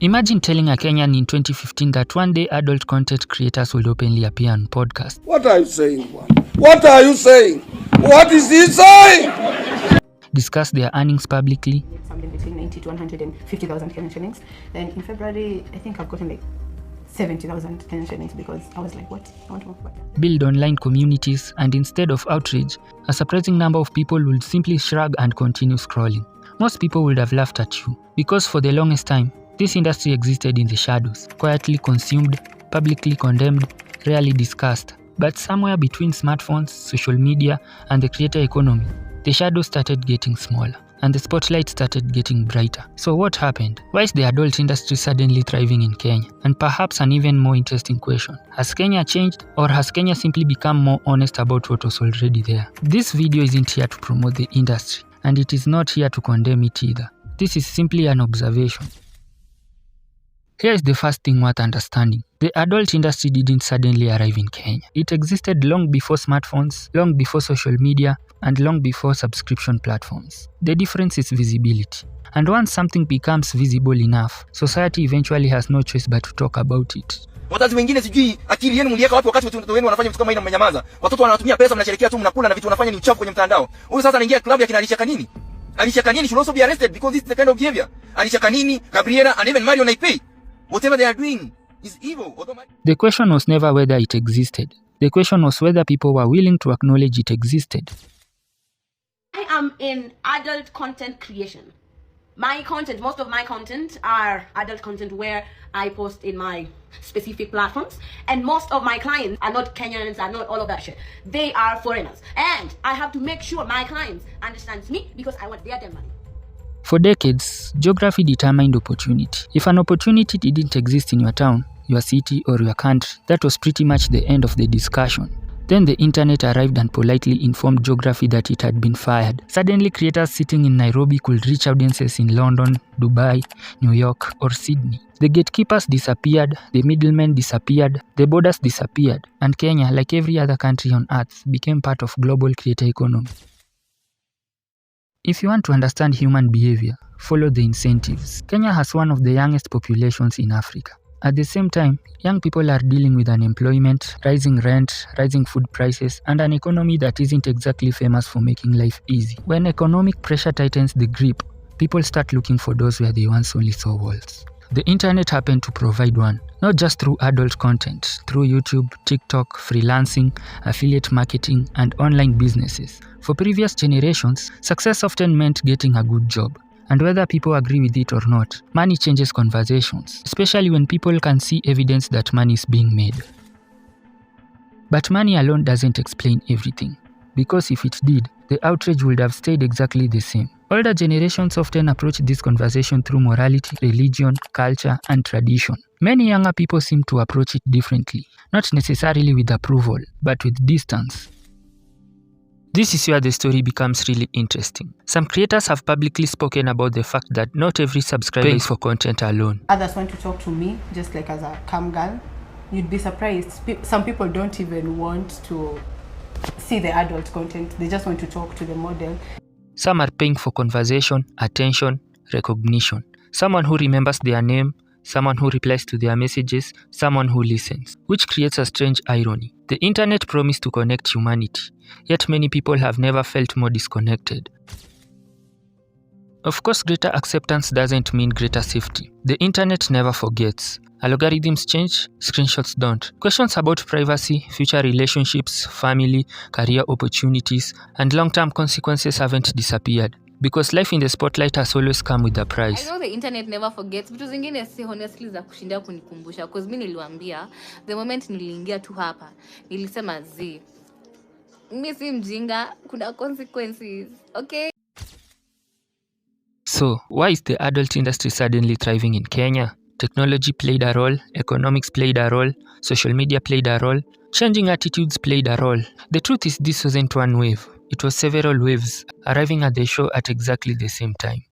Imagine telling a Kenyan in 2015 that one day adult content creators will openly appear on podcasts. What are you saying? What are you saying? What is he saying? Discuss their earnings publicly. Something between 90 to 150,000 Kenyan shillings. Then in February, I think I've gotten like 70,000 Kenyan shillings because I was like, what? I want to move back. Build online communities, and instead of outrage, a surprising number of people would simply shrug and continue scrolling. Most people would have laughed at you because for the longest time, this industry existed in the shadows, quietly consumed, publicly condemned, rarely discussed. But somewhere between smartphones, social media, and the creator economy, the shadows started getting smaller, and the spotlight started getting brighter. So what happened? Why is the adult industry suddenly thriving in Kenya? And perhaps an even more interesting question, has Kenya changed, or has Kenya simply become more honest about what was already there? This video isn't here to promote the industry, and it is not here to condemn it either. This is simply an observation. Here is the first thing worth understanding. The adult industry didn't suddenly arrive in Kenya. It existed long before smartphones, long before social media, and long before subscription platforms. The difference is visibility. And once something becomes visible enough, society eventually has no choice but to talk about it. Wazazi wengine sijui akili yenu mliweka wapi wakati watoto wenu wanafanya vitu kama hivi mmenyamaza. Watoto wanatumia pesa mnasherekea tu mnakula na vitu wanafanya ni uchafu kwenye mtandao. Huyu sasa anaingia club ya kina Alicia Kanini. Alicia Kanini should also be arrested because this is the kind of behavior. Alicia Kanini, Gabriela, and even Mario Naipei. Whatever they are doing is evil. The question was never whether it existed. The question was whether people were willing to acknowledge it existed. I am in adult content creation. My content, most of my content are adult content where I post in my specific platforms. And most of my clients are not Kenyans, are not all of that shit. They are foreigners. And I have to make sure my clients understand me because I want their money. For decades, geography determined opportunity. If an opportunity didn't exist in your town, your city, or your country, that was pretty much the end of the discussion. Then the internet arrived and politely informed geography that it had been fired. Suddenly, creators sitting in Nairobi could reach audiences in London, Dubai, New York, or Sydney. The gatekeepers disappeared, the middlemen disappeared, the borders disappeared, and Kenya, like every other country on earth, became part of global creator economy. If you want to understand human behavior, follow the incentives. Kenya has one of the youngest populations in Africa. At the same time, young people are dealing with unemployment, rising rent, rising food prices, and an economy that isn't exactly famous for making life easy. When economic pressure tightens the grip, people start looking for doors where they once only saw walls. The internet happened to provide one, not just through adult content, through YouTube, TikTok, freelancing, affiliate marketing, and online businesses. For previous generations, success often meant getting a good job. And whether people agree with it or not, money changes conversations, especially when people can see evidence that money is being made. But money alone doesn't explain everything, because if it did, the outrage would have stayed exactly the same. Older generations often approach this conversation through morality, religion, culture, and tradition. Many younger people seem to approach it differently, not necessarily with approval, but with distance. This is where the story becomes really interesting. Some creators have publicly spoken about the fact that not every subscriber pays for content alone. Others want to talk to me, just like as a cam girl. You'd be surprised. Some people don't even want to see the adult content. They just want to talk to the model. Some are paying for conversation, attention, recognition. Someone who remembers their name, someone who replies to their messages, someone who listens, which creates a strange irony. The internet promised to connect humanity, yet many people have never felt more disconnected. Of course, greater acceptance doesn't mean greater safety. The internet never forgets. Algorithms change, screenshots don't. Questions about privacy, future relationships, family, career opportunities, and long-term consequences haven't disappeared. Because life in the spotlight has always come with a price. I know the internet never forgets. Vitu zingine si honestly za kushinda kunikumbusha. Because mimi niliwaambia, the moment niliingia tu hapa, nilisema mimi si mjinga, kuna consequences, okay? So, why is the adult industry suddenly thriving in Kenya? Technology played a role, economics played a role, social media played a role, changing attitudes played a role. The truth is this wasn't one wave. It was several waves, arriving at the show at exactly the same time.